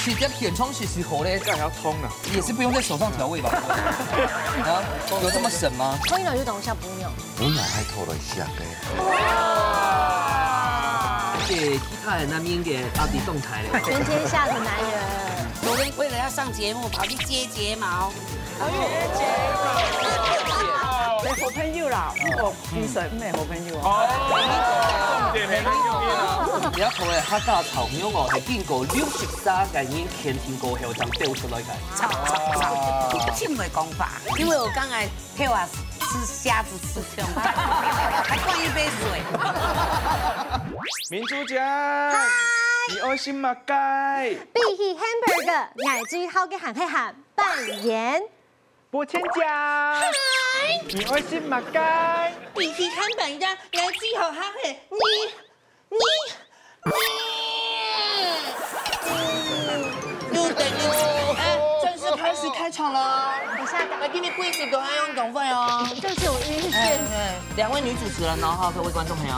直接填充是时候嘞，这还要冲啊？也是不用在手上调味吧？啊，有这么省吗？可以了就等一下补鸟。我哪还偷了一下嘞？给其他人那边给阿迪动态了。全天下的男人，昨天为了要上节目，跑去接睫毛。你好朋友啦，我其實唔係好朋友啊。而家佢係客家炒苗哦，係經過63個人前天過後才標出來嘅。這麼講法，因為我剛才陪我吃蝦子吃香，還灌一杯水。明珠姐，你愛心麥雞，比起 hamburger，我最後嘅行係行扮演。波千家，你愛心麥雞，比起看本家，來最後還係你，又等又，正式開始開場了。等下，來給你跪死都要用董費哦。這是我暈眩。兩位女主持人，然後各位觀眾朋友，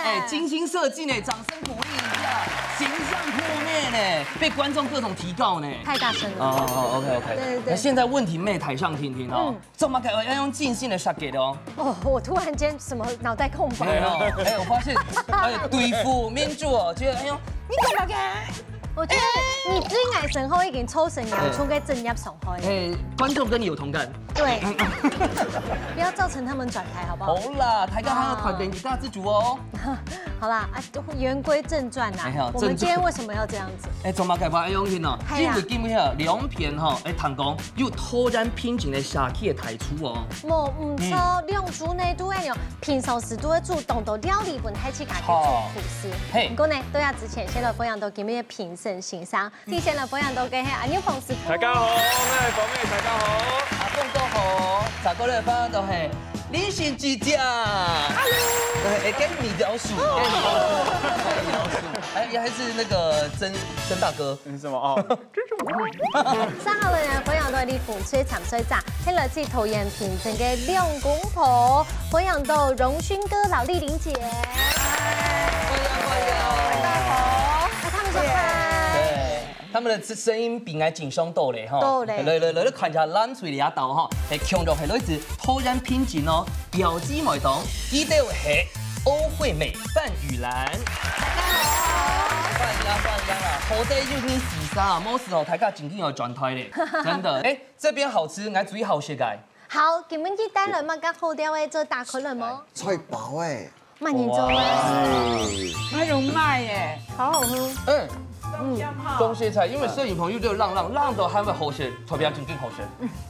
哎，精心設計呢，掌聲鼓勵一下，形象破滅呢，被觀眾各種提告呢。太大聲了。哦，OK，對。那現在問題妹台上聽聽哦，怎麼改要用盡興的 shot 給的哦。哦，我突然間什麼腦袋空白。哎，我發現，對付面主哦，覺得哎呦，你幹嘛嘅？我覺得你最愛神後已經抽成洋葱嘅正入上開。哎，觀眾跟你有同感。對，不要造成他們轉台，好不好？好啦，台家還有團隊以大自主哦。好啦，啊，言歸正傳啦。我們今天為什麼要這樣子？哎，怎麼改發用聽哦？因為今日兩片哈，哎，唐講又突然品種的下氣的提出哦。冇唔錯，兩組呢都係用平常時都會做當到料理本開始家己做廚師。嘿，不過呢，都要之前先來分享到今日嘅評審欣賞，提前來分享到嘅係阿牛馮師傅。大家好，咩講咩？大家好，阿鳳哥好，查哥咧分享到係林賢姐姐。Hello。哎，跟米老鼠，哎，还是那个曾大哥。你什麼哦？真是我。三號嘅人分享到係風吹潛水站，係來自桃園平鎮嘅兩公婆，分享到榮勳哥、老麗玲姐。大家好，他們說嗨。對，他們的聲音比我緊雙多嘞哈。多嘞。來，你看一下冷水裡一道哈，係強調係來自突然品種哦，表姊妹檔，依度係歐惠美、范雨蘭。大家好。歡迎啦，好在又你時沙，冇時候大家真正要轉台嘞，真的。哎，這邊好吃，我最好食嘅。好，今日去帶來乜嘅好料誒，做大可樂麼？脆薄哎，慢點做誒。那種賣耶，好好喝。東西菜，因為攝影棚又都浪到還會好食，特別真正好食。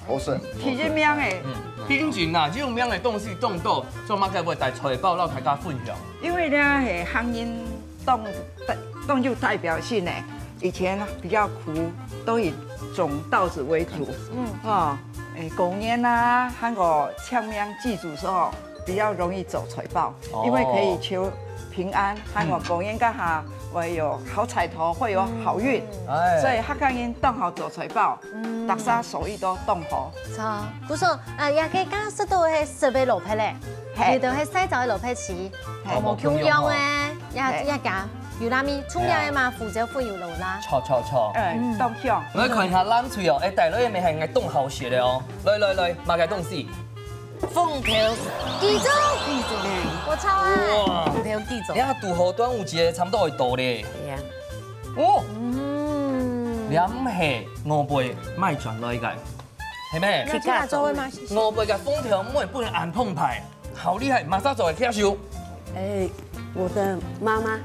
好食。其實名誒，品種啊，這種樣的東西種到，做乜嘅會帶出嚟報讓大家分享。因為呢係鄉音動就代表性誒，以前比較苦，都以種稻子為主。狗年啊，韓國槍名祭祖時候比較容易走財報，因為可以求平安。韓國狗年家下會有好彩頭，會有好運，所以客家人當好走財報，大家手藝都當好。錯，不錯，也可以講識到係設備路皮咧，遇到係西走嘅路皮市，冇共用嘅，一家。越南面沖涼嘛，負責會有路啦。錯。當香。我看一下冷水哦，哎，大佬也沒係愛凍好食的哦。來，馬個東西。鳳條記住，我超愛。哇，鳳條記住。你睇杜後端午節差唔多會到咧。係啊。哦。兩係5倍賣轉來嘅，係咩？自家做嘅嘛。 5倍嘅鳳條每本按澎湃，好厲害，馬上做嘅巧手。哎，我的媽媽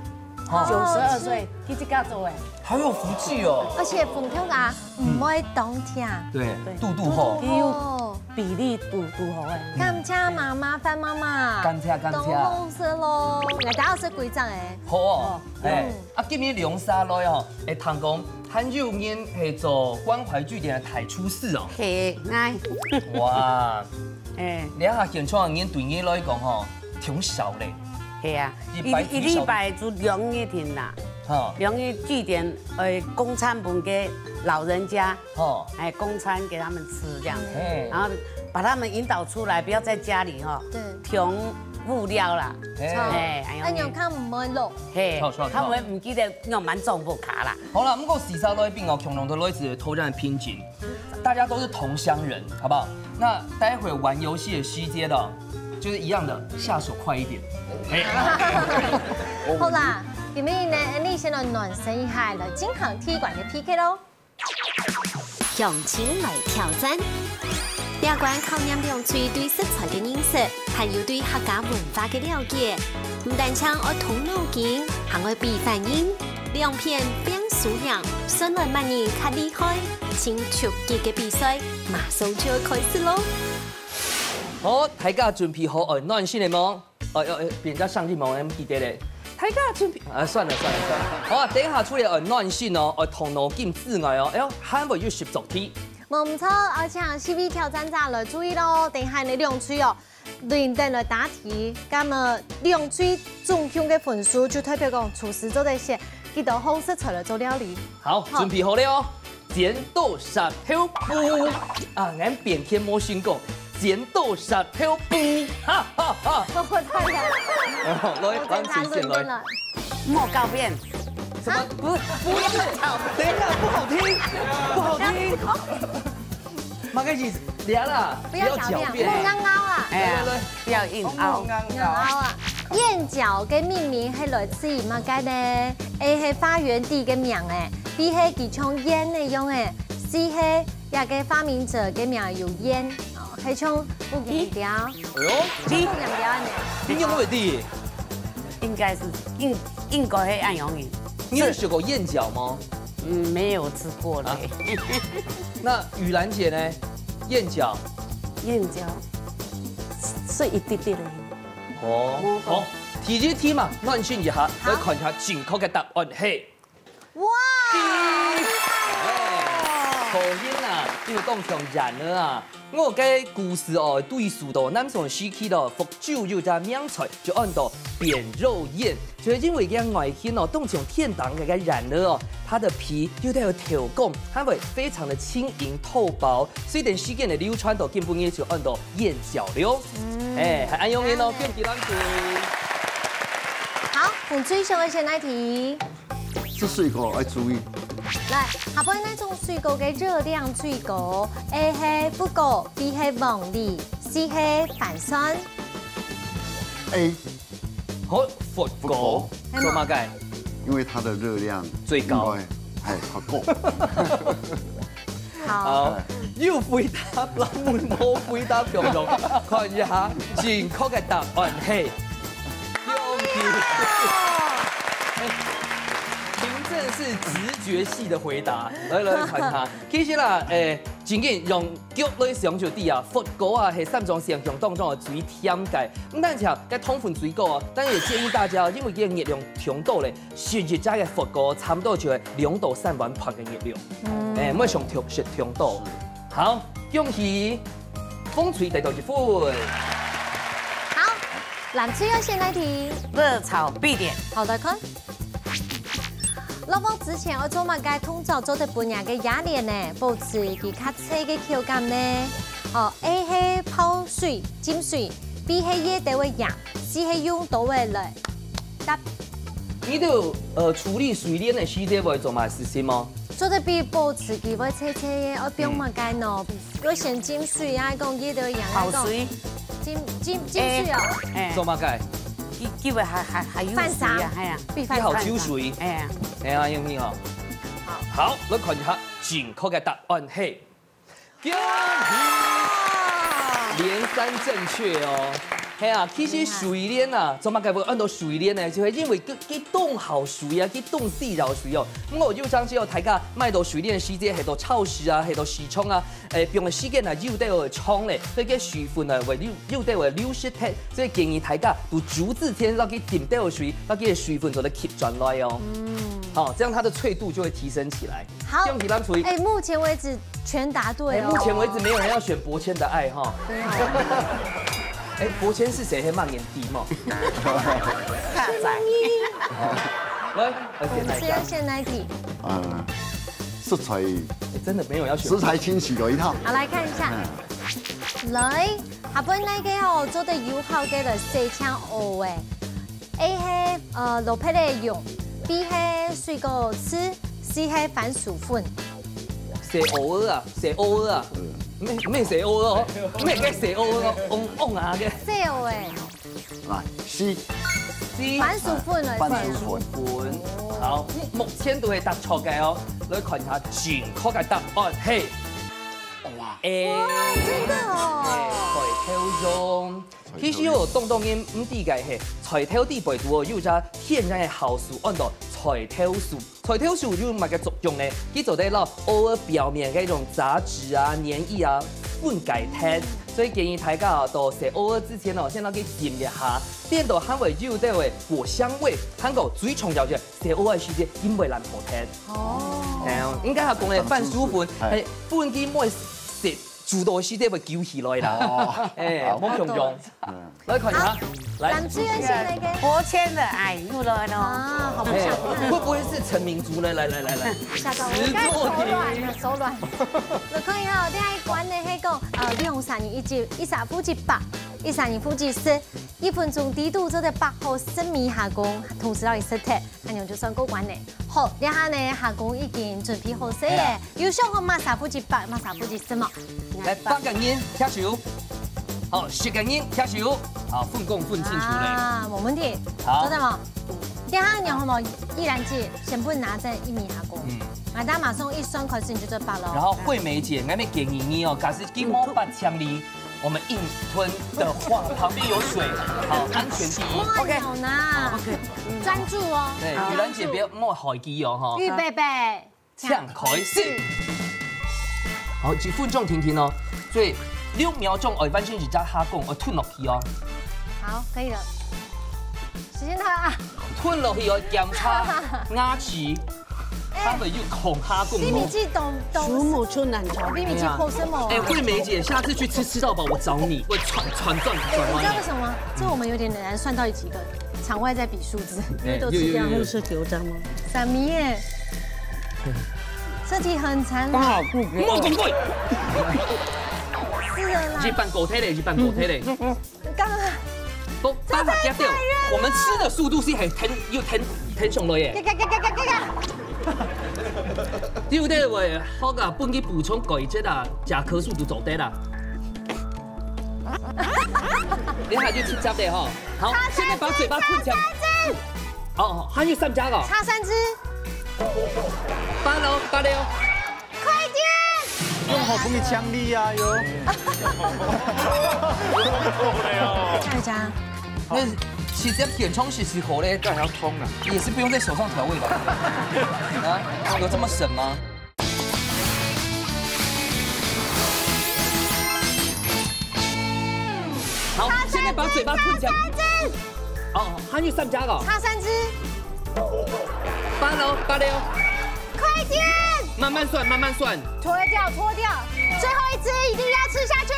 92歲，佢自家做嘅。好有福氣哦。而且鳳條啊，唔會凍甜。對，肚好。哦。比例肚好誒。感謝媽媽，范媽媽。感謝。都好食咯，我打是幾張誒。好哦，哎，啊，今日龍沙來哦，誒，唐公很有面係做關懷據點嘅台出事哦。係啱。哇，誒，你下現場嘅對你來講吼，挺少嘞。係啊，一禮拜就2日天啦。2日據點供餐本給老人家，供餐給他們吃這樣，然後把他們引導出來，不要在家裡哈，物料啦。哎，按用看唔会落。嘿，他们唔记得用蛮重复卡啦。好了，不过时沙来宾哦，恐龙的类似偷战的拼劲，大家都是同乡人，好不好？那待会玩游戏的西街的，就是一样的，下手快一点。好啦，今日呢，你先来暖身一下来金行体育馆嘅 PK 咯。用情来挑战。第二关考验用嘴对食材嘅认识，还有对客家文化嘅了解。唔但唱要动脑筋，还要比反应。两片变素养，顺来万人较厉害。请出击嘅比赛马上就要开始咯。好，大家準備好暖身嚟冇？俾人家上去冇，咁記得咧。大家準備算了。好啊，等一下出嚟暖身哦，同腦筋之外哦，哎呦，還會有習作題。冇錯，而且 CV 挑戰者來注意咯，等下你兩嘴哦，認真來答題，咁麼兩嘴總共嘅分數就代表講廚師做得些幾道好食材來做料理。好，準備好了哦，剪刀石頭布啊，俺變天冇訓過。剪刀石頭布，哈哈哈！我太來，來，幫主先來。莫告變，什麼？不要吵，等一下，不好聽。馬開始聊啦，不要狡辯，唔啱啊！來，不要硬拗。啊！燕餃嘅命名係來自於乜嘅呢 ？A 係發源地嘅名誒 ，B 係其中燕嘅用誒 ，C 係也個發明者嘅名有燕。係從不洋調，哎呦，不洋調呢？你有冇啲？應該是應該係按用語。你有學過燕餃嗎？沒有吃過嘞。那雨蘭姐呢？燕餃？燕餃是一啲啲嘞。哦，好，提一題嘛，暖身一下，來看一下正確嘅答案係。哇！好煙啊，呢個講強人了啊！我嘅故事哦，對數到南宋時期的福州有隻名菜，就按到扁肉燕，就是因為嘅外形哦，當像天堂嘅染了哦，它的皮又帶有條鋼，它會非常的輕盈透薄，所以等時間的流傳到根本也就按到燕餃了。哎，係按用嘅哦，變幾難做。好，你最想嘅係哪題？這水果要注意。來，下邊那種水果嘅熱量最高 ，A 係福果 ，B 係鳳梨 ，C 係帆酸。A 好，佛果做乜嘅？因為它的熱量最高，係較高。好，要回答冷門冇回答強弱，看一下正確嘅答案係。真是直覺系的回答，來看下。其實啦，真緊用腳來上就啲啊，佛果啊係三種成分當中嘅最添加。咁但係嘅糖分最高啊，但係也建議大家，因為佢嘅熱量強到咧，食熱炸嘅佛果差唔多就係2到3碗盤嘅熱量。唔好上食強到。好，恭喜風吹得到一分。好，藍區要先來題。熱炒必點。好的，看。落鍋之前我做乜嘅通常做得半日嘅壓力呢？保持佢較脆嘅口感呢？哦 ，A 係泡水浸水 ，B 係椰豆嘅醬 ，C 係用豆嘅來。答。你都處理水蓮嘅時間會做埋事先嗎？做得比保持佢會脆脆嘅，我不用乜嘅喏。我先浸水啊，講椰豆嘅醬啊，講浸水啊。做乜嘅？基本還有水啊，係啊，比飯好酒水。係啊，係啊，英英哦。好，來看一下正確嘅答案係，恭喜連3正確哦。係啊，其實水蓮啊，做乜嘅會按到水蓮呢？就係因為佢凍好水啊，佢凍地繞水哦。咁我要將之後大家買到水蓮時間係到超市啊，係到市場啊，用嘅時間啊，要得去沖咧，所以嘅水分啊，會要得會流失掉，所以建議大家都逐字添到佢點到水，到佢嘅水分就得吸轉來哦。好，這樣它的脆度就會提升起來。好，用皮蛋處理。目前為止全答對哦。目前為止沒有人要選柏謙的愛哈。柏謙是誰？係萬年弟嘛？大仔。來，先來題。食材。真的沒有要選。食材清洗有一套。好，來看一下。來，下本那个哦做得友好嘅来细枪蚵诶，A 係落皮嚟用 ，B 係水果吃 ，C 係番薯粉。蛇蚵啊，蛇蚵啊，咩蛇蚵咯？咩嘅蛇蚵咯？嗡下嘅。蛇蚵誒，来 C 番薯粉嚟。番薯粉。好，目前都係答錯嘅哦。你看下正確嘅答案係哇 A。哇，真的哦。菜頭用。其實哦，當然唔知嘅係菜頭啲背度哦，有隻天然嘅酵素，按到菜頭素。菜頭素有乜嘅作用呢？佢做得咯蚵兒表面嘅一種雜質啊、黏液啊分解脫，所以建議大家到食蚵兒之前哦，先攞佢浸一下，變到香味有啲嘅果香味，香港最重要嘅食蚵兒時間因為難破脫。哦，應該係講嘅番薯粉係粉佢唔會食。煮到時啲會攪起來啦，誒，冇用用。來看下，來。藍志遠先嚟嘅。伯謙的愛入了咯。啊，好不想看。會不會是陳明珠呢？來。嚇到我，該手軟。就可以哦，你喺關嘅係講，利用3年1殺夫之8，一3年夫之4，1分鐘低度做得8號生米下工，同時可以食鐵，咁樣就算過關嘅。好，你下呢下工已經準備好曬嘅，要想好馬殺夫之8，馬殺夫之4嘛。來8個人跳手，好10個人跳手，好分工分清楚嘞。啊，冇問題。好做得冇？第二樣好冇？依然姐先不拿在1米下工，大家馬上一算開始你就做8咯。然後惠美姐，我們建議你哦，假使金毛8強力，我們硬吞的話，旁邊有水，好安全第一。OK，好呢。OK，專注哦。對，玉蘭姐別莫害機哦，哈。預備備，搶開始。好，幾分鐘停哦，所以6秒鐘我完全是加下工，我吞落去哦。好，可以了。時間到。吞落去哦，檢查牙齒，它會有孔下工。米米記懂。鼠母出難找。米米記口什麼？哎，惠美姐，下次去吃到飽，我找你，我轉轉。你知道為什麼嗎？這我們有點難算到幾個，場外在比數字，因為都吃掉了。是9張嗎3米耶。這題很殘忍。剛好不莫咁貴。是的啦。是辦狗腿嘞，是辦狗腿嘞。剛剛。都把它夾掉。我們吃的速度是很挺上來嘅。對對喂，好啊，幫佢補充鈣質啊，甲殼素就做得啦。你下就去夾的哈。好，現在把嘴巴吞起來。哦，還有3家哦。差3隻。8咯，8了。快點！用好不易槍力啊喲。下一家。那其實填充是時候咧，當然要衝了，也是不用在手上調味吧？啊，有這麼省嗎？好，現在把嘴巴吞起來。哦，還有3家哦。差3隻。8咯，8了。快點！慢慢算，慢慢算。脫掉，最後一隻一定要吃下去。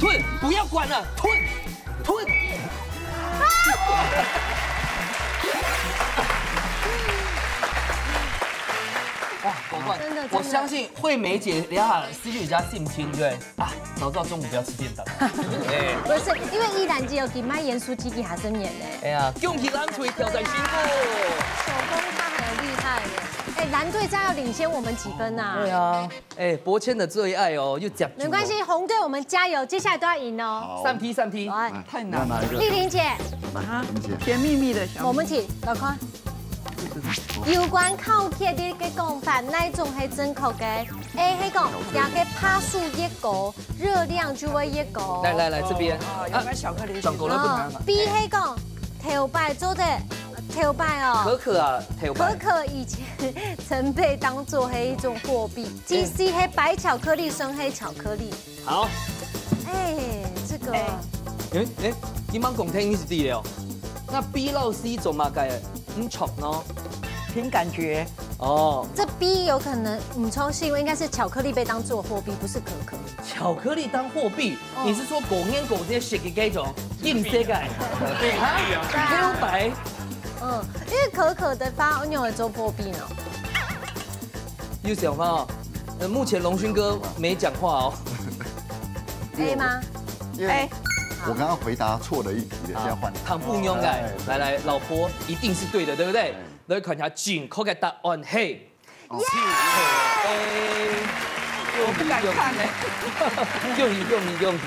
吞，不要管了，吞。哇，夺冠！我相信惠美姐等下失去家性侵，对啊，早知道中午不要吃便当。不是，因为依然只有给卖盐酥鸡给还生面呢。哎呀，恭喜蓝队挑战成功！手工他很厉害耶！哎，蓝队这样要领先我们几分呐？对啊，哎，伯谦的最爱哦，又夹。没关系，红队我们加油，接下来都要赢哦。3批，3批，太難了。麗玲姐，甜蜜蜜的小。冇問題，來看。有關烤鐵啲嘅講法，哪種係正確嘅？A 係講也嘅趴數越高，熱量就會越高。來這邊有沒有巧克力？轉過來不難嘛。 B 係講頭擺做的頭擺哦。可可啊，頭擺。可可以前曾被當作係一種貨幣。G C 係白巧克力，深黑巧克力。好。哎，這個。你蠻講聽是對的哦。那 B 到 C 做乜嘅？唔錯呢？憑感覺。哦。這 B 有可能唔錯，是因為應該是巧克力被當作貨幣，不是可可。巧克力當貨幣？你是說狗黏狗這些食嘅嗰種硬色嘅？黑白。嗯，因為可可的發用來做貨幣呢。又想法哦，目前龍勳哥沒講話哦。A 吗？哎，我刚刚回答错了一题，现在换。唐不勇敢，来，老婆一定是对的，对不对？来看一下正确的答案係 A。我不敢看呢。恭喜！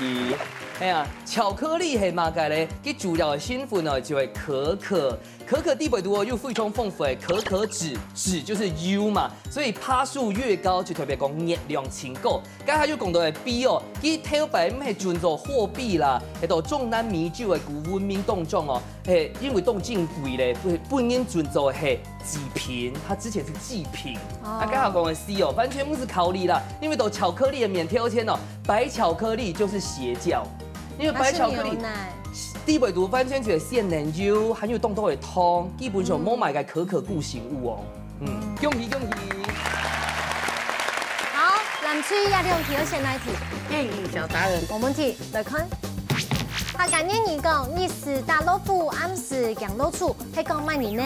哎呀，巧克力係嘛嘅咧？佢主要嘅成分呢就係可可。可可地位多有非常丰富的可可脂，脂就是 U 嘛，所以趴數越高就特別講熱量清高。剛才就講到嘅 B 哦，佢頭擺唔係轉做貨幣啦，係到中南米酒嘅古文明當中哦，係因為當正貴咧，本應轉做係祭品，它之前是祭品。啊，剛好講嘅 C 哦，完全不是考慮啦，因為到巧克力嘅免標籤哦，白巧克力就是邪教，因為白巧克力。地位度反正就係鮮奶油，含有凍多嘅湯，基本上冇買嘅可可固形物哦。恭喜！好，南區亞兩題，我先來題。小達人，冇問題，來看。客家諺語講：日時打老虎，暗時養老鼠，係講乜嘢呢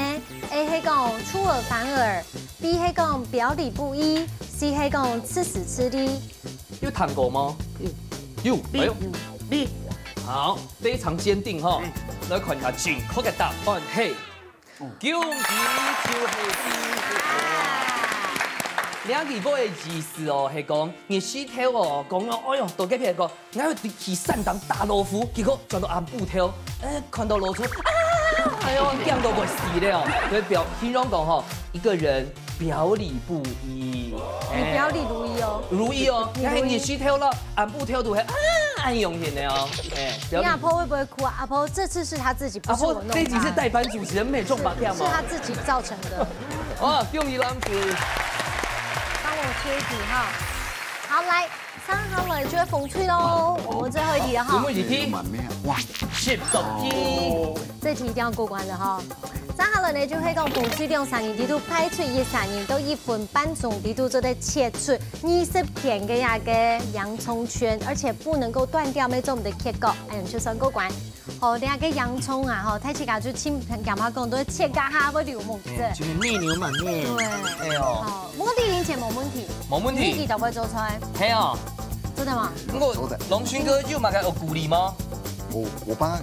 ？A 係講出爾反爾 ，B 係講表裏不一 ，C 係講吃時吃力。有談過嗎？有。哎呦 B。好，非常堅定哈。來看一下正確嘅答案係，恭喜就係 B。兩句嗰個意思哦，係講日時頭哦，講哦，哎呦，到幾片個，我要去山當打老虎，結果轉到暗布頭，看到老鼠，哎呦，驚到個死了。所以形容講吼，一個人表裏不一。你表裏如一哦。如意哦，你係日時頭啦，暗布頭都係暗用型的哦。你阿婆會不會哭啊？阿婆這次是他自己，不是我弄的。這集是代班主持人，沒中吧？是他自己造成的。哦，恭喜男子。幫我切一題哈。好，來3號了，就會風吹嘍。我們最後一題了哈。最後一題。哇，10題。這題一定要過關的哈。3號了呢，就會講風吹兩3年，地度派出13年到1分半鐘地度就得切出20片嘅那個洋蔥圈，而且不能夠斷掉，每種的切割，哎呀，就算過關。哦，那個洋蔥啊，哈，太切家就親幹嘛講都切家下不流氓子。就是內牛滿面。對。哎呦。好，不過第1題冇問題。冇問題。你就會做出來。係啊。真的嗎？不過龍勳哥有買個有鼓勵嗎？我幫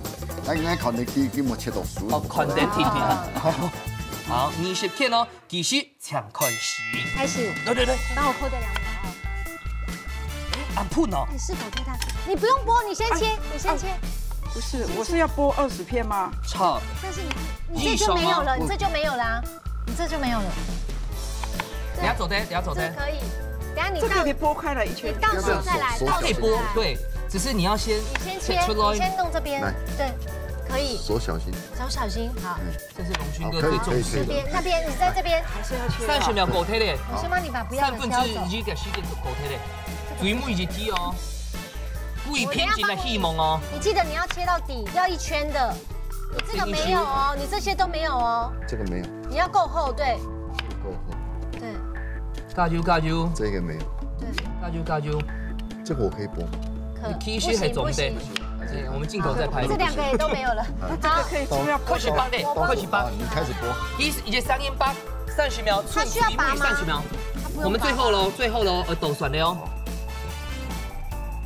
他，應該看你給我切到熟。哦，看得聽聽。好，20片哦，繼續搶開始。開始。對。幫我扣掉2秒哦。阿พุ่哦。是否太大？你不用剝，你先切，你先切。不是，我是要剥20片嗎？錯。但是你這就沒有了，你這就沒有了啊，你這就沒有了。等下走的。可以。等下你這個可以剝開了一圈。你倒數再來，倒數再來。可以剝，對，只是你要先。你先切，你先弄這邊。對，可以。手小心。手小心，好。這是龍勳哥最重視的。那邊，你在這邊。還是要切。 30秒狗腿嘞。我先幫你把不要的挑走。3/2嘅時間狗腿嘞，注意每一隻哦。故意偏緊的戲夢哦。你記得你要切到底，要1圈的。你這個沒有哦，你這些都沒有哦。這個沒有。你要夠厚，對。夠厚。對。加油。這個沒有。對。加油。這個我可以剝嗎？可以。不行。我們鏡頭在拍。這2個也都沒有了。好，可以不要快去拔嘞，快去拔。你開始剝。已經3音8 30秒，它需要拔嗎？30秒。我們最後嘍，抖算了哦。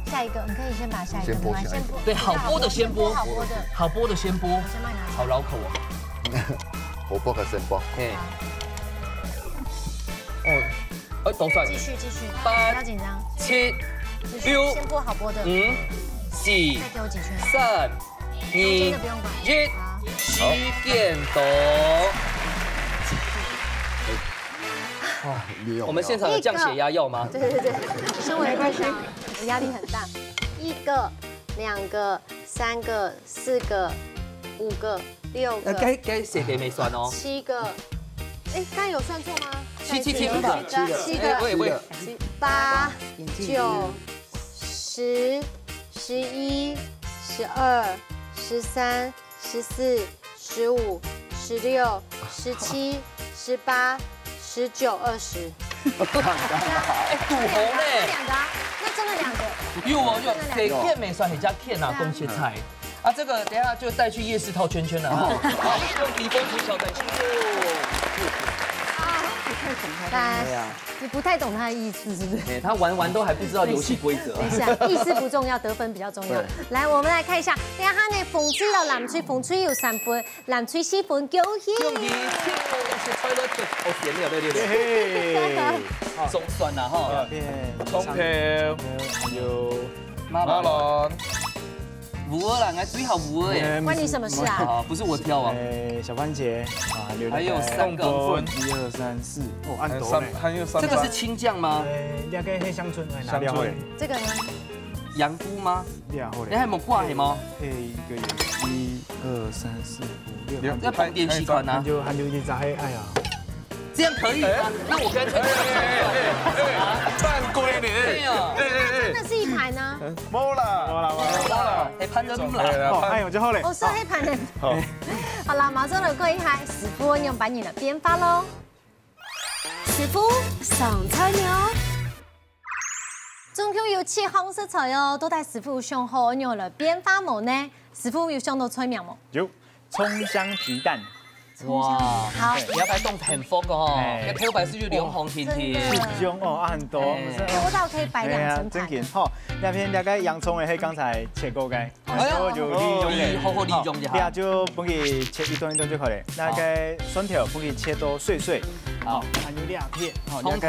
下一個，你可以先把下一個先剝。對，好剝的先剝。好剝的先剝。我先幫你拿。好繞口哦。我剝還是先剝？哦，抖算。繼續。不8要緊張。 7 6先剝好剝的。 5 4 再給我幾圈。 3 2 1，時間到。我們現場有降血壓藥嗎？對。身為隊長，我壓力很大。1個、2個、3個、4個、5個、6個。該寫給沒算哦。 7個。哎，剛才有算錯嗎？7個。 7個。8、9、10、11、12、13、14、15、16、17、18、19、20。哎，賭紅嘞！那真的2個。有，給片沒算，你加片啊，恭喜菜。啊，這個等下就帶去夜市套圈圈了哈。好，用筆風組小隊辛苦。太懂他。对呀，你不太懂他的意思是不是？哎，他玩都还不知道游戏规则。等一下，意思不重要，得分比较重要。来，我们来看一下，等一下呢，风吹到南吹，风吹有3分，南吹4分，恭喜！恭喜！是吹到最后甜了，对。中酸啦哈。葱条，还有马龙。五二啦，还最好五二耶。关你什么事啊？不是我挑啊。小番茄啊，还有3个。1、2、3、4，哦，按多嘞。还有3。这个是青酱吗？两个黑香椿，拿掉嘞。这个呢？羊菇吗？你还有冇挂黑吗？黑一个1、2、3、4、5、6。要放点吸管呐。含有点杂黑，哎呀。这样可以吗？那我跟陈犯规你！真的是一盘呢？冇啦，哎，潘真来，哎呦，就好嘞。我是黑盘的。好了，马上来过一台师傅用把你的编发喽。师傅上菜了。中秋有7红色菜哦，都带师傅上好用了编发模呢。师傅有上到菜名冇？有葱香皮蛋。哇，好，你要拍动很丰哦，要挑白是就莲红甜甜，香哦，很多，多到可以摆2层盘。真好，两片大概洋葱的，迄刚才切过嘅，然后就利用的，好利用就好。你啊就帮佢切一段一段就可以。那个蒜条帮佢切到碎碎，好，还有2片，好，那个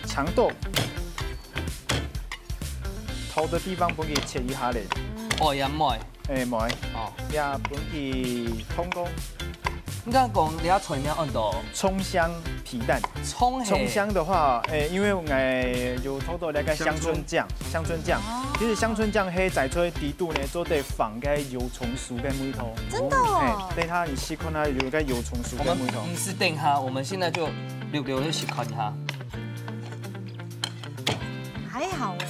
豇豆，头的地方帮佢切一下嘞。哦，也唔爱，唔爱，哦，也帮佢通过。你刚讲你要菜名按到葱香皮蛋。葱香的话，因为有偷到那个香椿酱，其实香椿酱黑仔出底度呢，都得放个油葱酥跟木头。真的哦。等它你细看它有个油葱酥跟木头。我们是等它，我们现在就留着细看一下。还好哎。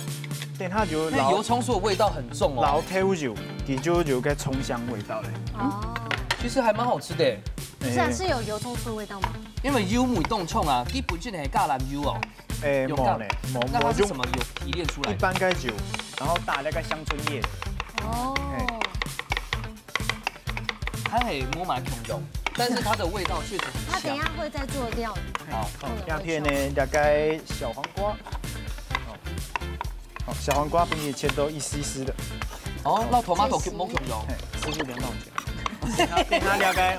等它就那油葱酥的味道很重哦。老挑油，你就有个葱香味道嘞。哦。其实还蛮好吃的。是有油葱酥的味道吗？因为油梅冻葱啊，基本上是橄榄油哦。冇嘞，那它是什么油提炼出来？一般该油，然后打那个香椿叶。哦。它还摸蛮重油，但是它的味道确实很香。它等一下会再做料理。好，两片呢，大概小黄瓜。好，小黄瓜帮你切到一丝丝的。哦，那tomato冇重油，师傅2道切。等它了解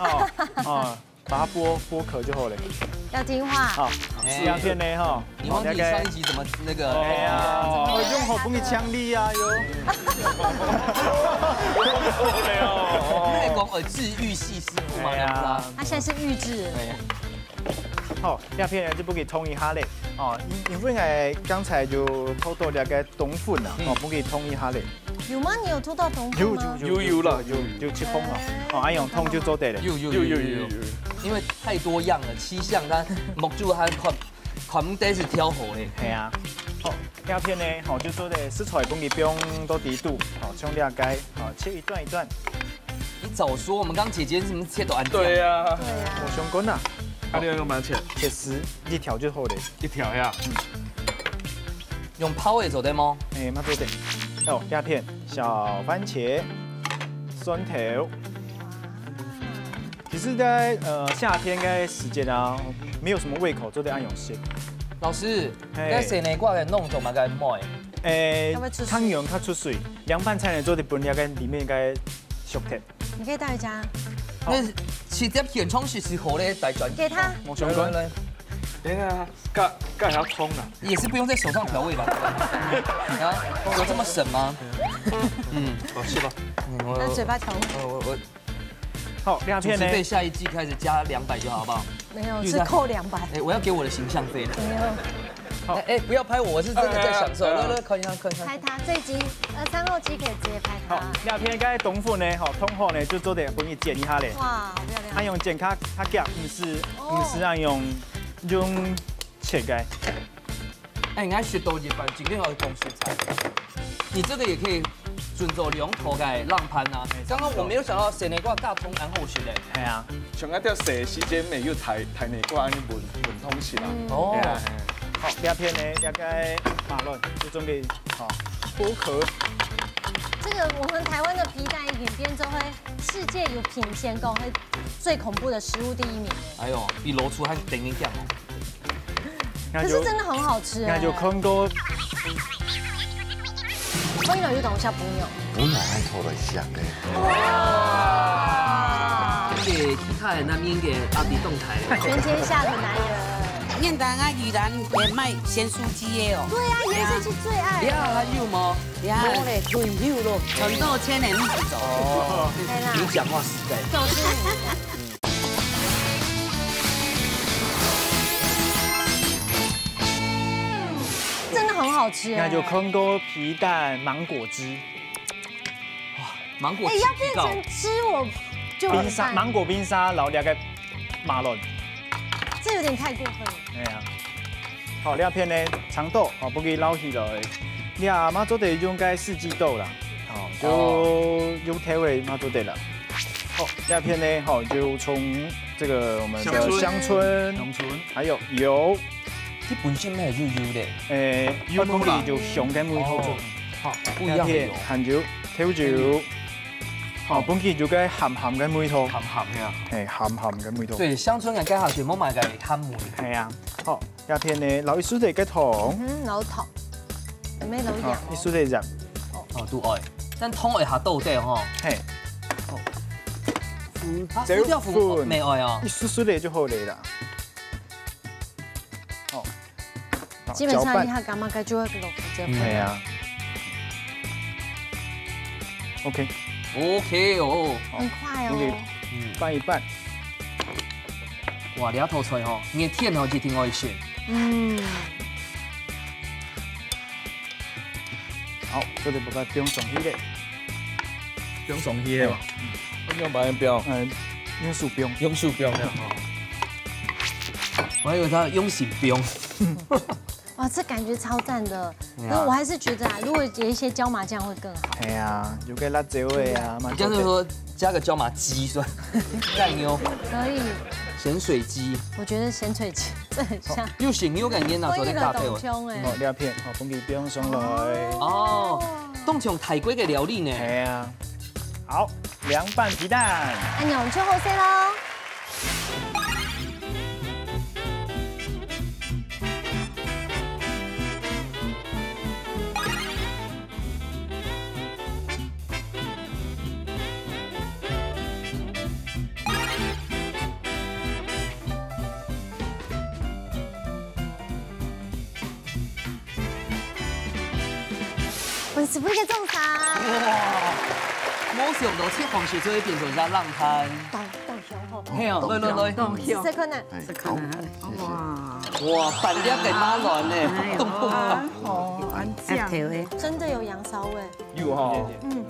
哦，把它剥壳就好了。要听话。好，2片呢哈。你忘记上一集怎么那个？哎呀，我用好帮你枪力啊哟。太讲治愈系师傅嘛，他现在是预制。好，2片呢就帮你通一下嘞。哦，因为刚才就偷到那个冬粉啊，哦，帮你通一下嘞。有吗？你有偷到冬粉吗？有了，就切空了。哦，按用通就做得了。有，因为太多样了，7项它目珠还款得是挑好嘞。系啊。好，2片呢，好就做的食材帮你不用到底度，好从2个，好切一段一段。你早说，我们刚姐姐怎么切都按掉。对呀。我胸棍啊。你要用哪切丝1条就好了。1条呀。用抛的做得吗？蛮多的。哦，2片小番茄、蒜头。其实在夏天该时间啊，没有什么胃口，就得按用咸。老师，该谁呢？挂给弄懂嘛？该卖。汤圆它出水，凉拌菜呢做的本来跟里面应该熟甜。你可以带回家。那直接填充是好嘞，大转。给他。我相关。等下，盖还要葱啊？也是不用在手上调味吧？啊，有这么省吗？是吧？拿嘴巴调。我。好，2片呢？费下一季开始加200就好，好不好？没有，是扣200。哎，我要给我的形象费了。没有。好，哎，不要拍我，我是真的在享受。来，看一下。拍他这一集3号机可以直接拍他。好，2片该冬粉呢，好通好呢，就做得帮你剪一下嘞。哇，好漂亮。按用剪它夹，不是按用切开。哎，你看学多一半，今天要讲食材。你这个也可以准做两头嘅浪盘啊。刚刚我没有想到洗内瓜加通然后学的。系啊，上一条洗时间没有抬内瓜安尼混通起来。哦。好，2片呢，大概马论就准备好剥壳。这个我们台湾的皮蛋影片就会世界有品先讲，会最恐怖的食物第1名。哎呦，比罗出还顶一点哦。可是真的很好吃哎。那就看过。我有有懂小朋友。我哪爱偷来想的？给其他人那边给阿弟动态。全天下的男人。燕丹啊，宜兰也卖咸酥鸡的哦。对啊，盐酥鸡最爱。你还有吗？呀，嘞，退休咯，全都千年一直走。哦，你讲话实在。就是你。真的很好吃哎。那就看过皮蛋芒果汁。哇，芒果。哎，要变成吃我就冰沙芒果冰沙，然后两个马卵。这有点太过分了。哎呀，好，两片呢长豆，哦，不给捞起来。你阿妈做的用该四季豆啦，好，就用调味妈做的了。好，两片呢，好，就从这个我们的香椿，还有油。你本身咩就油的？油公里就香跟梅头做。好，不一样的油。鹹油、調酒。哦，本期就該鹹鹹嘅梅頭，鹹鹹嘅，係鹹鹹嘅梅頭。對，鄉村人家下全部買嘅鹹梅。係啊，好，一片呢，留一蘇地嘅糖。留糖，咩留鹽？一蘇地鹽。哦，都愛。但湯愛下豆底吼。係。好。胡椒粉未愛啊？一蘇蘇地就好嚟啦。哦。基本上你下幹嘛？該就會落胡椒粉。係啊。OK。OK 哦，很快哦，拌一拌。哇，兩頭菜吼，你甜吼就挺愛食。好，這裡不該不用送魚的，不用送魚的嘛？用白用標？用薯標，用薯標的哦。我還以為它用鹹標。哇，這感覺超讚的。可是我還是覺得啊，如果有一些椒麻醬會更好。哎呀，有個辣椒味啊，你剛才說加個椒麻雞算，乾妞。可以。鹹水雞。我覺得鹹水雞這很像。又鹹又乾煙啊，昨天搭配喎。哦，兩片，哦，放啲薑上來。哦，當場泰國嘅料理呢。係啊。好，涼拌皮蛋。阿牛出好聲咯。是不是种啥？哇！冇想到切黄雪就变成家浪滩。稻香吼。係啊，來。稻香。食困難。食困難。哇！飯粒嘅馬卵咧，好安醬。真的有羊騷味。有哈。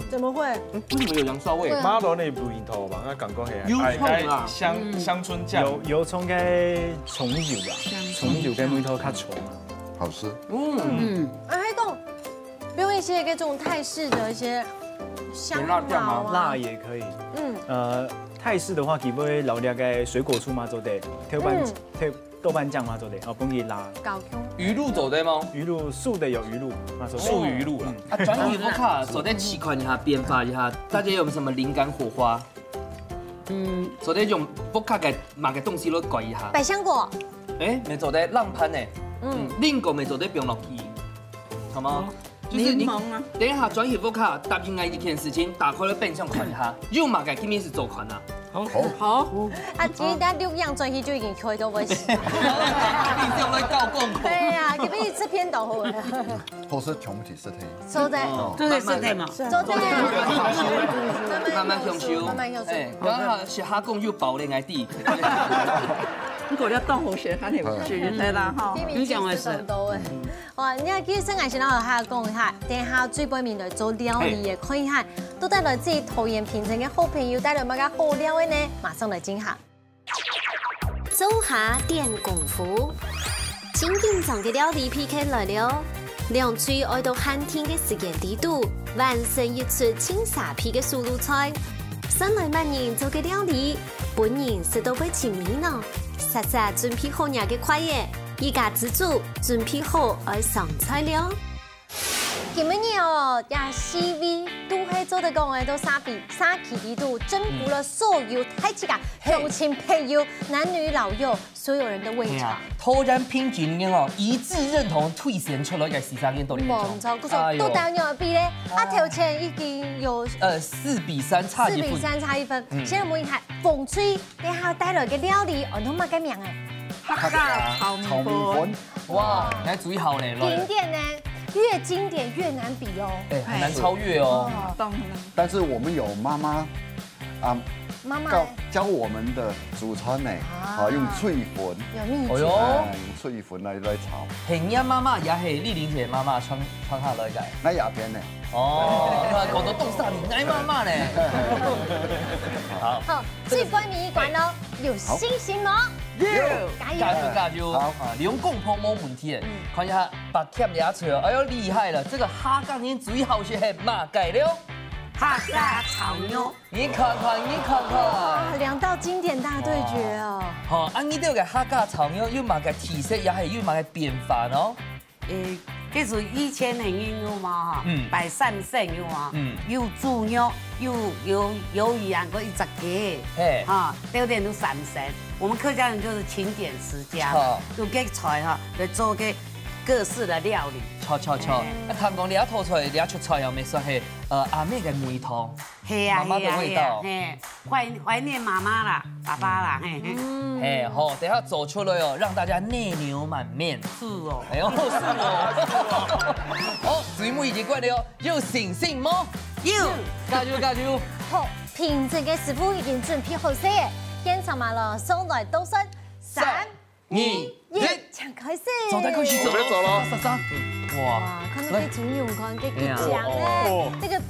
怎麼會？為什麼有羊騷味？馬卵的味道嘛，我感覺係。油蔥啊，香椿醬。油蔥嘅重油吧，重油嘅味道較重啊，好吃。還懂。不用一些這種泰式的一些香料啊，辣也可以。泰式的話，佢會留啲嘅水果醋嘛做的，豆瓣醬嘛做的，本地辣。魚露做的嗎？魚露素的有魚露，素魚露啊。轉移不卡，做的期款一下變化一下，大家有什麼靈感火花？做的用不卡嘅買嘅東西都改一下。百香果。沒做的浪噴誒，另個沒做的不用落去，好嗎？就是你等一下轉移不卡答應一件事情，打開了變相款一下，又買嘅肯定是做款啊。好。啊，今日6樣轉移就已經開到尾。你用來搞功課。對啊，佢俾你吃偏豆好嘅。或是全部是實體。做的。都係實體嘛。做的。慢慢享受。慢慢享受。然後學下講又爆你愛啲。如果要當紅學，肯定學得啦哈。你講嘅是。哇，你睇其實我先喺下講下，等下最背面來做料理嘅，看一下都帶來自己桃園平城嘅好朋友帶來乜嘢好料嘅呢？馬上來進行。做下練功夫，前邊上嘅料理 PK 來了，兩嘴愛到寒天嘅時間地度，完成一出清沙皮嘅素魯菜。新來萬人做嘅料理，本人食到會前面呢，實實準備好嘢嘅快嘢。依家自主準備好愛上菜了。今日哦，呀 CV 都係做得講嘅，都沙奇比度征服了所有太極噶鄉親朋友、男女老幼所有人的胃腸。突然平均嘅一致認同推選出來嘅時間點到底幾多？冇錯，嗰種都大牛比咧，頭前已經有4比3差1分。4比3差1分。現在我們睇風吹，然後帶來嘅料理，我都乜嘅名誒？客家炒米粉。哇，你還注意好咧。經典呢？越經典越難比哦，很難超越哦。但是我們有媽媽媽媽教我們的祖傳呢，用脆粉，有秘訣，用脆粉來炒。係你媽媽也係麗玲姐媽媽傳下來嘅。那也邊呢？哦，講到凍沙你愛媽媽呢。好，最關鍵一關咯，有信心嗎？加油！好，兩公婆冇問題。看一下白貼牙齒哦，哎呦厲害了！這個客家人最好學係馬改了，客家炒肉。你看看，哇，兩道經典大對決哦。好，按呢度嘅客家炒肉要馬嘅體色，也係要馬嘅變化哦。其實以前係有嘛嚇，擺三牲有嘛，有豬肉，有魚啊，嗰一隻雞，嚇，都有點都三牲。我們客家人就是勤儉持家，就給菜哈來做個各式的料理。錯，那聽講你一套出來，你一出菜又咪說係阿妹嘅味道，媽媽嘅味道，懷念媽媽啦，爸爸啦，好，等下做出來哦，讓大家內牛滿面。是哦，哎呦，是哦。好，節目已經過了哦，有信心嗎？有，加油！好，品質嘅師傅已經準備好晒。現場嘛咯，送來都算3、2、1，搶開始！走得開始走咯，3，哇！看到啲主用看嘅吉祥咧，這個飆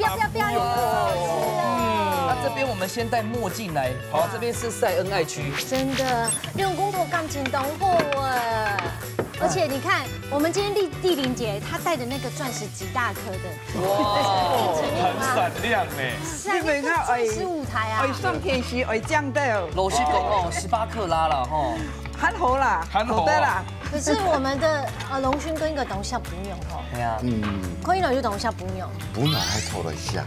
又好吃哦。那這邊我們先戴墨鏡來，好，這邊是曬恩愛區。真的，用公婆感情濃厚哎。而且你看，我們今天麗玲姐她戴的那個鑽石極大顆的，哇，很閃亮呢。你們看，鑽石舞台啊，上天時會降到老實講哦，18克拉了哈，很好啦，很好的啦。可是我們的龍勳跟個董小朋友哦，係啊，可以攞要董小朋友，本來係拖來食嘅。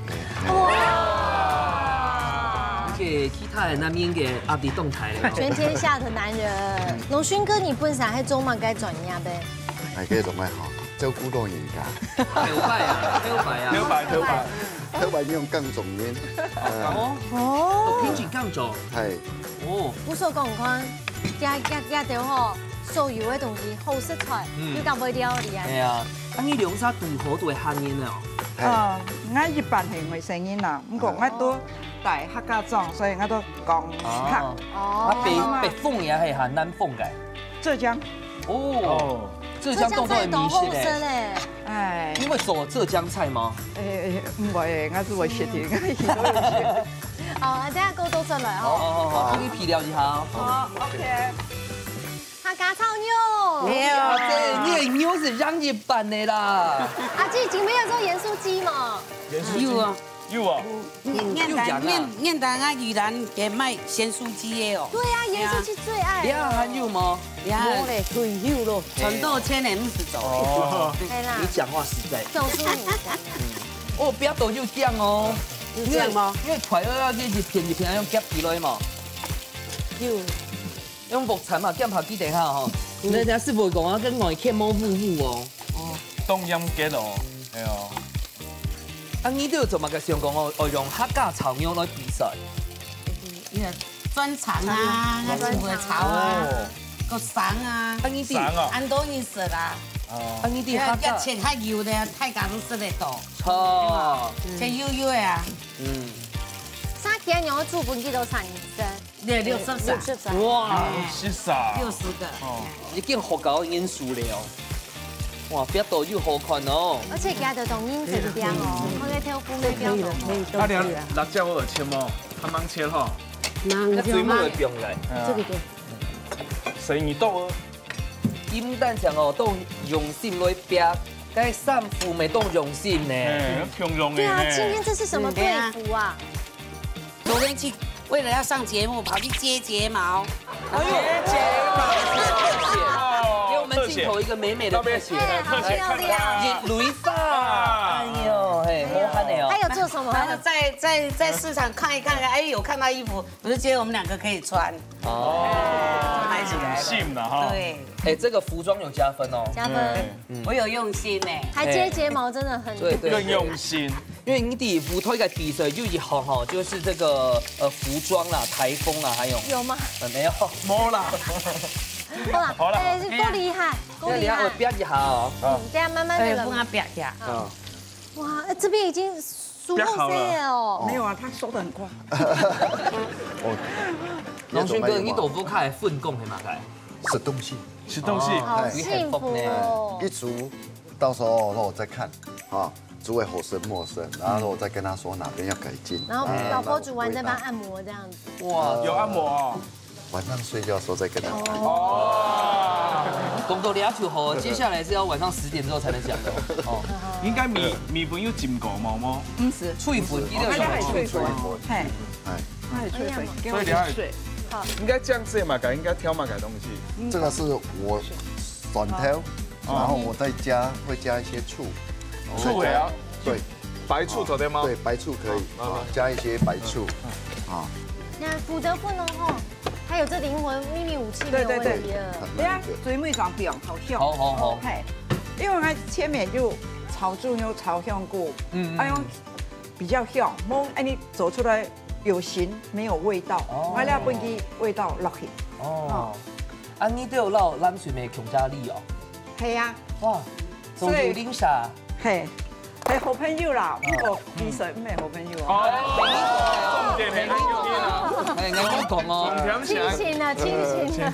其他人那邊嘅壓力動態咧，全天下的男人，龍勳哥你本身喺做乜該轉呀唄？係嘅，仲係好，照顧到人家。漂白啊，漂白呢種更重要。哦，偏前更重，係。哦，不錯講看，一條吼，所有嘅東西好食材，要夾袂掉你啊。係啊，咁呢兩沙渡河都係慳煙啊。我一般係外省人啦，不過我都大客家莊，所以我都講客。北鳳也係廈南鳳嘅，浙江。哦，浙江都係米食咧。哎，你會做浙江菜嗎？唔會，我是會學的，我哦，等下高都出來哦。好，幫你皮料一下。好 ，OK。客家炒肉。哇塞，你的牛是讓一半的啦。阿姐，今天有做鹽酥雞嘛？有啊。有啊，燕丹啊，魚蛋嘅賣鹹酥雞嘅哦。對啊，鹽酥雞最愛。你還有嗎？我咧退休咯，全都千年唔是做。係啦。你講話實在。教書你。哦，不要都有醬哦。有醬嗎？因為台灣嗰啲片用夾皮落嘛。有。用木柴嘛，夾下幾地下嗬。你睇下師傅講啊，跟外殼冇糊糊哦。哦，冬陰雞咯，係啊。啊，呢度做乜嘅上講我用客家炒肉來比賽？呢個專長啊，我全部炒啊，個省啊，很多人食啦。啊，呢啲客家一切太油的，太假都食得到。錯，切油油的啊。沙琪啊，牛煮本幾多產60哇，60個。已經學夠因素了。哇，邊度要好看哦！而且加到當然整邊哦，我嘅挑夫嘅標準。啊，你辣椒我切麼？慢慢切哈。那最末會變來。這個水你豆哦。金蛋上哦，都用心來拼，該衫褲咪都用心呢。對啊，今天這是什麼隊服啊？昨天去為了要上節目，跑去接睫毛。哎呦，睫毛，給我們镜头一个美美的特写，好漂亮。眼雷发，哎呦，嘿，好看的哦。还有做什么？然后在市场看一看，哎，有看到衣服，我就觉得我们2个可以穿，哦，买起来了。信了哈。对，哎，这个服装有加分哦。加分，我有用心呢。还接睫毛真的很对对，更用心。因为你底服推个比赛就一行哈，就是这个服裝啦、台风啦，还有有吗？没有，没啦。好了，哎，够厉害，够厉害。我标一下哦。等下慢慢那个。不它瘪下。哇，这边已经梳后背了哦。没有啊，他收的很快。龙勋哥，你豆腐开分工的嘛开？吃东西，吃东西。好幸福哦。一煮，到时候我再看啊。煮为好生陌生，然后我再跟他说哪边要改进。然后老婆煮完再帮按摩这样子。哇，有按摩哦。晚上睡觉的时候再跟他讲。哦。公道俩就好，接下来是要晚上10点之后才能讲的哦。应该米粉有浸过吗？不是，脆粉一定要有脆粉。嘿，哎，脆粉，给我所以你要水。好，应该这样子嘛，应该挑嘛改东西。这个是我选挑，然后我再会加一些醋。醋也要。对，白醋对吗？对，白醋可以，加一些白醋。啊。那福德粉哦，还有这灵魂秘密武器没有问题了。对啊，水面上表好像。好。嘿，因为它前面就炒猪肉炒香过，哎呦比较香，摸哎你走出来有形没有味道，我俩本地味道落去。哦。啊，你都有捞咱水妹强加力哦。系啊。哇，所以领啥？嘿。係好朋友啦，不過其實唔係好朋友啊。哦，重點係呢個哎，你講哦。清醒了，清醒了。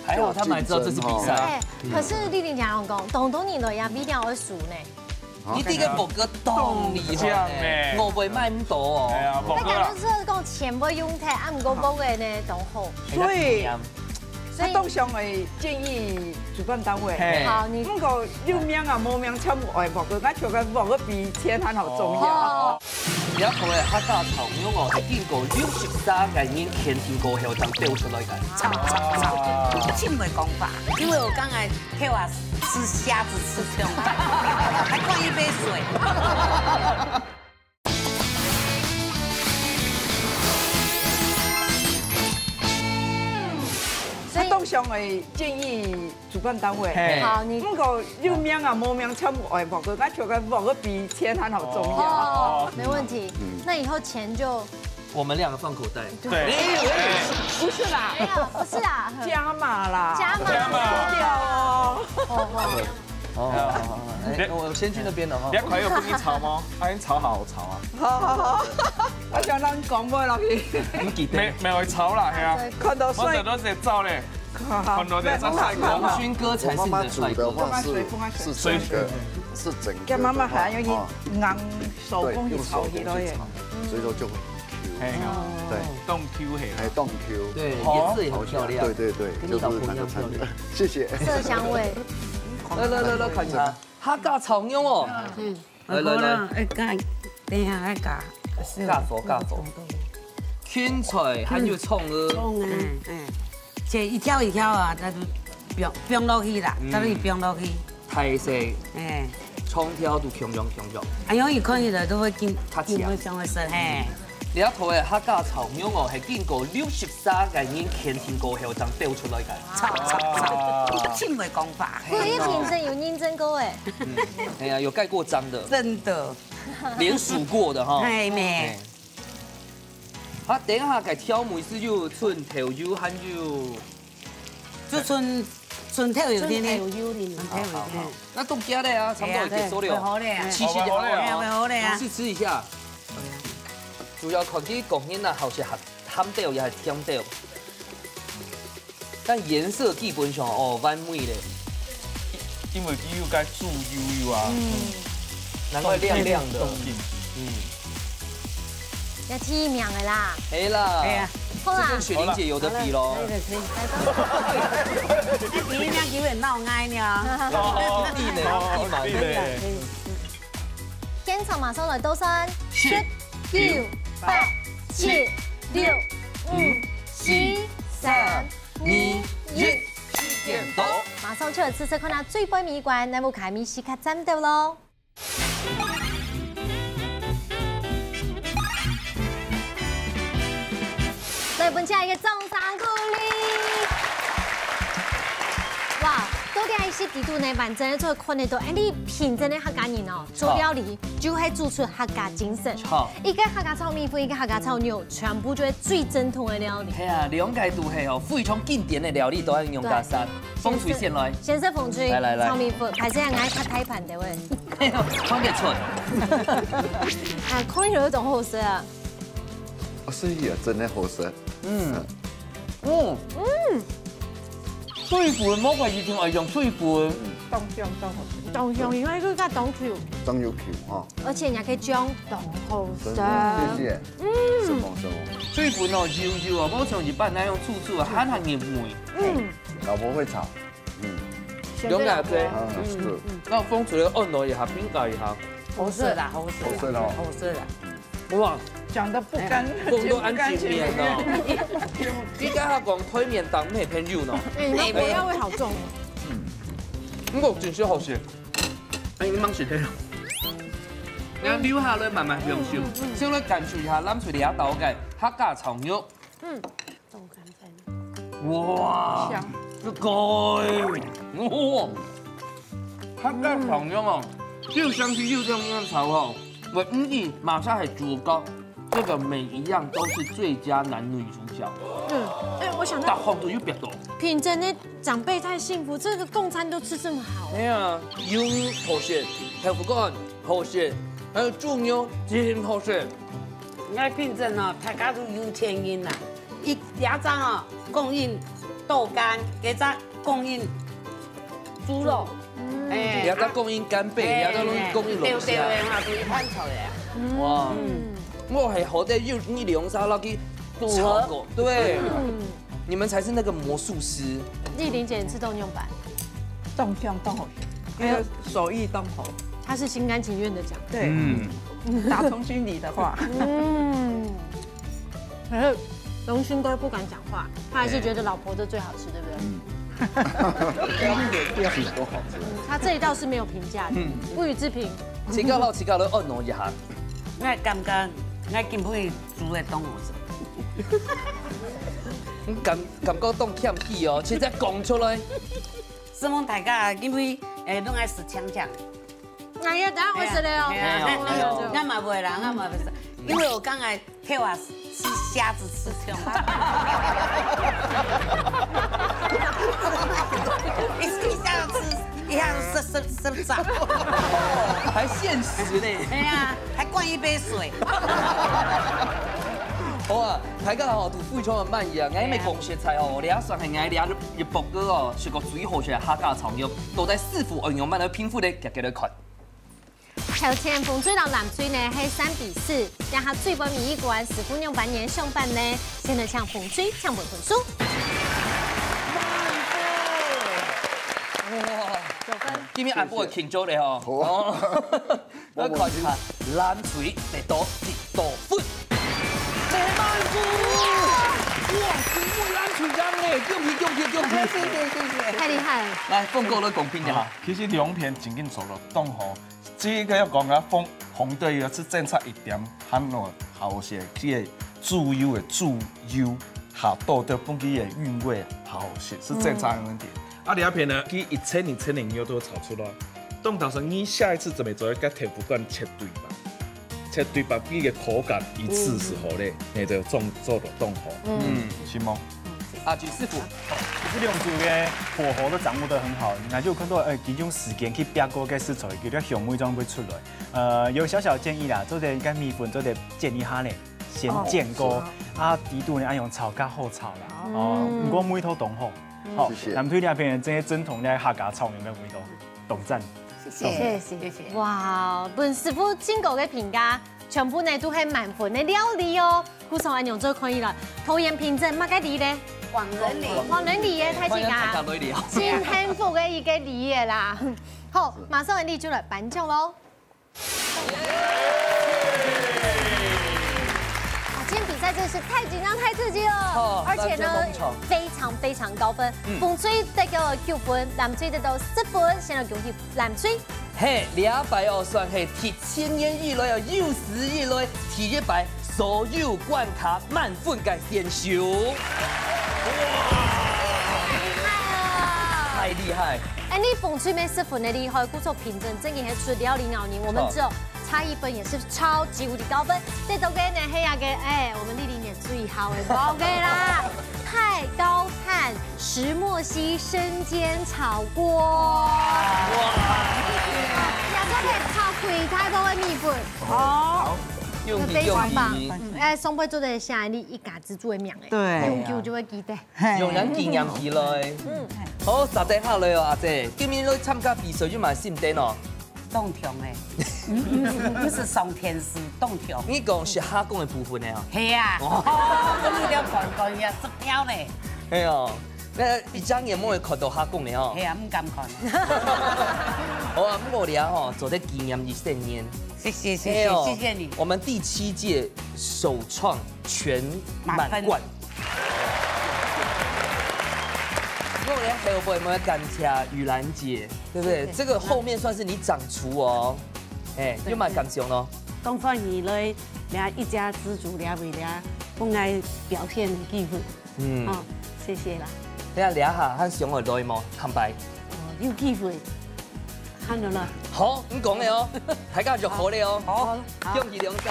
還好他們還知道這是比賽。哎，可是麗玲講東年來也必定要輸呢。你啲嘅博哥當厲害呢，我會買唔到哦。係啊，博哥。那感覺是講錢不用睇，按唔過博嘅呢仲好。所以，通常係建議主辦單位。好，你不過有名啊冇名搶外博哥，我覺得博哥比錢還好重要。而家佢係客家炒肉哦，係經過63個人前天過後才標出來嘅。炒，真袂講法，因為我剛才睇話吃蝦子吃這種，還灌一杯水。通常係建議主辦單位。好，你不過有名啊冇名搶外博哥，我覺得博哥比錢還好重要。哦，沒問題。那以後錢就我們兩個放口袋。對。不是啦，不是啦，加碼啦，加碼掉哦。我先去那邊了哈。你一塊有幫你炒嗎？已經炒好炒啊。好，我想讓講咩落去。未去炒啦，係啊。看到水。我就照咧。看到這真係龍勳哥才是你的帥哥。是水哥，是整個。跟媽媽還要硬手工去炒起來嘅，所以說就會 Q。對，凍 Q 係。係凍 Q。對，顏色也很漂亮。對，就是那個產品。謝謝。色香味。來，看一下，客家炒肉哦。來，等一下，加火。芹菜還有蔥啊。切一條一條啊，那就冰落去啦，再去冰落去。太色。哎。蔥條都強壯。哎呦，伊看起來都會見會上會食嘿。你一套嘅客家炒肉哦，係經過63個人前天過後才標出來嘅。炒，真會講法。我一品證有認真過哎。哎呀，有蓋過章的。真的。連數過的哈。係咩？啊，等下嘅挑梅是就春頭油還有，就春頭油啲咧。那凍雞咧啊，差不多結束了。好咧，七就好了。好咧啊。試吃一下。主要看啲講緊啊，好似鹹掉也係甜掉，但顏色基本上哦蠻美咧。因為佢要加豬油啊。難怪亮亮的。要提名的啦。係啦。係啊。好啦。跟雪玲姐有得比咯。你呢叫人鬧嗌呢？地呢？現場馬上來倒山，10、9、8、7、6、5、4、3、2、1。剪刀。马上就要试试看下最杯米罐，那么开米时刻战斗咯。所以本期一个掌声鼓励。哇！到底还是地图呢？反正做看得到，哎，你品真的客家人哦，做料理就会做出客家精神。好，一个客家炒米粉，一个客家炒牛，全部就係最正統嘅料理。係啊，兩個都係哦，非常經典嘅料理都係用家山。風吹先來，先生風吹，來炒米粉，還是係愛拍胎盤的喂。看得出。啊，看有一種好食啊！是啊，真的好食。脆粉，魔鬼以前係用脆粉。凍香因為佢加凍 Q， 真有 Q 哈。而且人家可以將凍好食。謝謝。什麼？脆粉哦，油哦，我像日本那樣醋啊，很黏味。老婆會炒。兩個啫。那風吹了按落一下，冰搞一下。好食啦，好食。好食啦。哇！講得不乾，講到安全面哦。依家講推面當咩偏肉呢？那味道會好重。我真係好食。哎，你忙食啲咯。你留下來慢慢享受，先來感受一下咱厝裡豆嘅客家炒肉。凍乾粉。哇！香。這個，哇！客家炒肉哦，就香氣又這樣炒哦。我馬上係主角，這個每一樣都是最佳男女主角。哎，我想到。大紅都又別多。品真的長輩太幸福，這個共餐都吃這麼好。係啊，有好食，豆腐乾好食，還有豬肉真好食。我品真哦，大家都有錢人啦，一張哦供應豆乾，一張供應豬肉。也得供應干貝，也得供應龍蝦。對嘛，都一盤炒嘅。哇！我係好在用你龍沙拉去炒過，對。你們才是那個魔術師。麗玲姐吃凍用版。凍香凍好，因為手藝凍好。她是心甘情願的講。對。打從心裡的話。可是龍勳哥不敢講話，他還是覺得老婆的最好吃，對不對？多好吃。他這一道是沒有評價的，不予置評。切到老，切到你按落一下。我感覺我根本煮的凍好食。感覺凍欠氣哦，現在講出來。師傅大家因為攏愛食強強。哎呀，等下會食的哦。我嘛袂啦，我嘛袂食，因為我剛才聽話吃蝦子吃香。一下子炸，還現實呢？哎呀，還灌一杯水。好啊，大家哦，都非常的滿意啊！我咪講食材哦，你一上係我哋一博哥哦，食過最好食嘅客家炒肉，都在師傅運用慢嘅篇幅咧，夾幾多款。頭前風水到南水呢係3-4，然後最杯米一罐師傅用半年上半呢，先嚟搶風水搶本分數。今日按波慶祝你嗬，好，我看下南水嚟到一道粉，萬夫，哇，全部南水人咧，恭喜！太厲害了！來，鳳哥都公平啲哈。其實兩片真緊做咯，凍好。這個要講啊，紅隊要是正差一點，很耐好些，這個豬油的豬油下豆的本地的韻味好些，是正差的問題。啊，第二片呢，佢1000年油都炒出來。凍到時你下一次準備做一個豆腐乾切對吧？切對吧，佢嘅口感一次是好咧，你就做到凍好。行嗎？阿菊師傅，其實兩組嘅火候都掌握得很好，那就看到幾種時間去煸過嘅食材，佢啲香味將會出來。有小小建議啦，做啲個米粉做啲煎一下咧，先煎過，啊底度呢按用炒較好炒啦。哦，唔過每套凍好。好，南推兩片這些正統嘅客家炒麵嘅味道，凍讚。謝謝。哇，本師傅經過嘅評價，全部呢都係滿分嘅料理哦。古時候用就可以啦。桃園平鎮乜嘅梨咧？黃仁梨嘅太子家，真幸福嘅一個梨嘅啦。好，馬上我哋就來頒獎嘍。今天比赛真的是太紧张、太刺激了，而且呢非常高分。风水得到9分，男水得到10分，先来恭喜男水。嘿，两败哦，算系铁千年以来哦，有史以来第一败，所有关卡满分嘅点数。太厉害！哎，你风水没10分的厉害，故作平整，正经还出了0秒0，我们只有差1分，也是超级无敌高分。这都跟呢黑呀个哎，我们丽玲也最好的 OK 啦。太高炭石墨烯生煎炒锅，哇！亚洲可以炒贵太多的米粉，好。非常棒，哎，松贝做的下你一家之主的名哎，对，用久就会记得，用人经验起来。好，实地下来哦，阿姐，今年你参加比赛就买新店哦。洞庭诶，不是上天使洞庭。你讲是下讲的部分的哦。系啊，哦，你了看看呀，足漂咧。系哦，那一张眼冇会看到下讲的哦。系啊，唔敢看。好啊，我哋吼做啲纪念20年。谢谢你。我们第7届首创全满贯。我们还有没有感谢雨兰姐，对不对？这个后面算是你掌厨哦，哎，有冇感想咯？东方以来，俩一家之主，俩为俩本来表现的机会，哦，谢谢啦。你下俩下，看上我来冇坦白。哦，有机会，看到了。好，你讲的哦，大家就好了哦。好，恭喜梁生。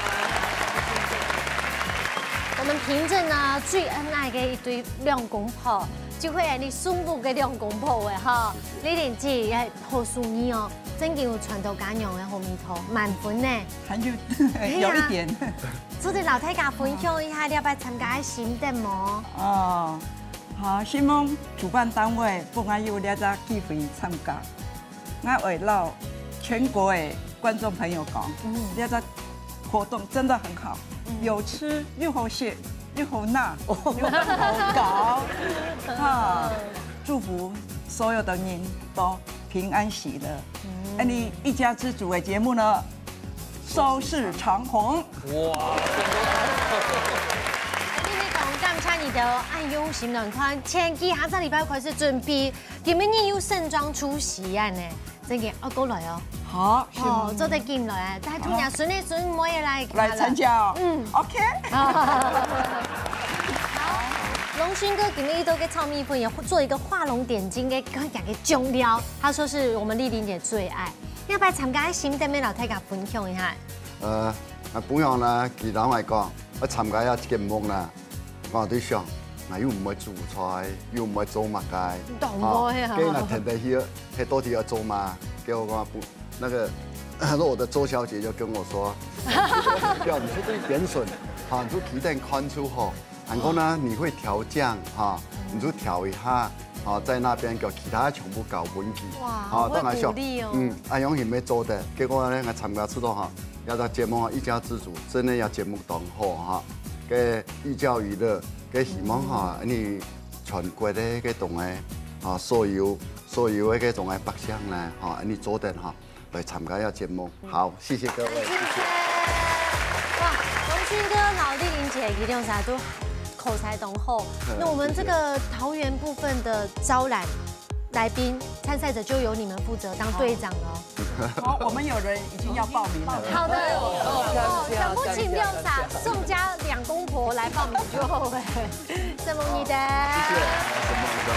我们凭着呢最恩爱的一对两公婆，就会你孙母嘅两公婆嘅哈，你哋姐也好顺意哦，真叫传统家娘嘅好味道，满分呢。还有一点。做啲老太家分享一下，你要不要参加新的么？哦，好，希望主办单位不管有两只机会参加，我为了全国的观众朋友讲，两只活动真的很好，有吃又好吃。又好辣，又好搞，哈！祝福所有的人都平安喜乐。哎，你一家之主的节目呢，收视长虹。哇！你讲感谢你的爱用心人团，前几下礼拜开始准备，今年有盛装出席啊呢，真嘅我过来哦。好，哦，做得进来，但係同日順利順我也來參加哦。OK。好，龍勳哥今日都給炒米粉也做一個畫龍點睛嘅個樣嘅醬料，他說是我們麗玲姐最愛。要不要參加新店嘅老太家分享一下？本樣呢，其他嚟講，我參加一節目啦，我對象，我又唔會做菜，又唔會做物嘅，跟住停低去多啲要做嘛，叫我講那個我的周小姐就跟我說，叫你去對點筍，哈，你就雞蛋看出好，然後呢，你會調醬，哈，你就調一下，啊，在那邊叫其他全部搞穩記，哇，會鼓勵哦。阿勇係咩做的？結果呢，我參加出到哈，要到節目一家之主，真的要節目當好哈，嘅寓教於樂，嘅希望哈，你全國的嘅種嘅，啊，所有嘅種嘅百姓呢，哈，你做得哈。來參加一個節目，好，謝謝各位，謝謝。哇，龍勳哥、老麗玲姐一定啥都口才懂厚。那我們這個桃園部分的招攬來賓參賽者就由你們負責當隊長了。好，我們有人已經要報名了。好的，全部請不用傻，宋家兩公婆來報名就好哎。謝謝你的。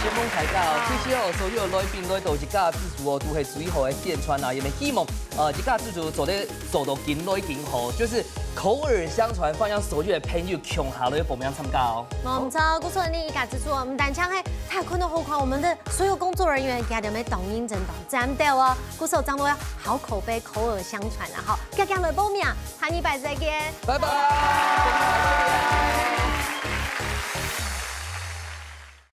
先鋒大家哦，其實哦，所有來賓來到一家之主哦，都係最好的宣傳啊，也咪希望一家之主做到更來更好，就是口耳相傳，放讓所有的朋友共下來報名參加哦。冇錯，故說你一家之主，我們單槍係太困到後款，我們的所有工作人員家裡面抖音真的站到哦，故說張羅要好口碑，口耳相傳啊，好，家家來報名，下禮拜再見，拜拜。